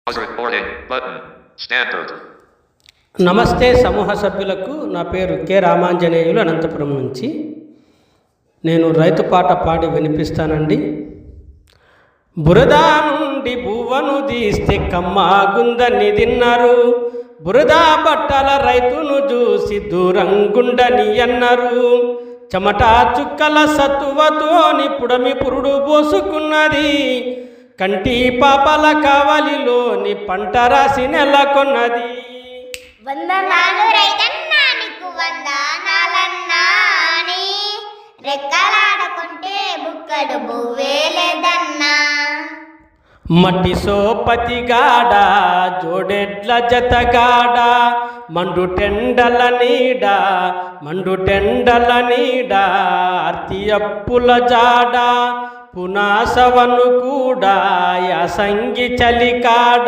Recording button. Standard. నమస్తే సమూహ సభ్యులకు నా పేరు కె రామాంజనేయులు అనంతపురం నుంచి. నేను రైతు పాట పాడి వినిపిస్తానండి. బురద నుండి బువ్వను తీస్తే కమ్మా గుందని తిన్నారు, బురద బట్టల రైతును చూసి దూరం గుండని అన్నారు. చెమట చుక్కల సత్తువతోని పుడమి పురుడు పోసుకున్నది, కంటి పాపల కావలిలోని పంట రాసి నెలకొన్నది. వందనాలు రైతన్నా నీకు వందనాలన్నా నీ రెక్కలాడకుంటే బుక్కడు బువ్వేలేదన్నా. మట్టి సోపతిగాడ జోడెడ్ల జతగాడ మండుటెండల నీడ ఆర్తి అప్పుల జాడ పునాసవను కూడా యాసంగి చలికాడ.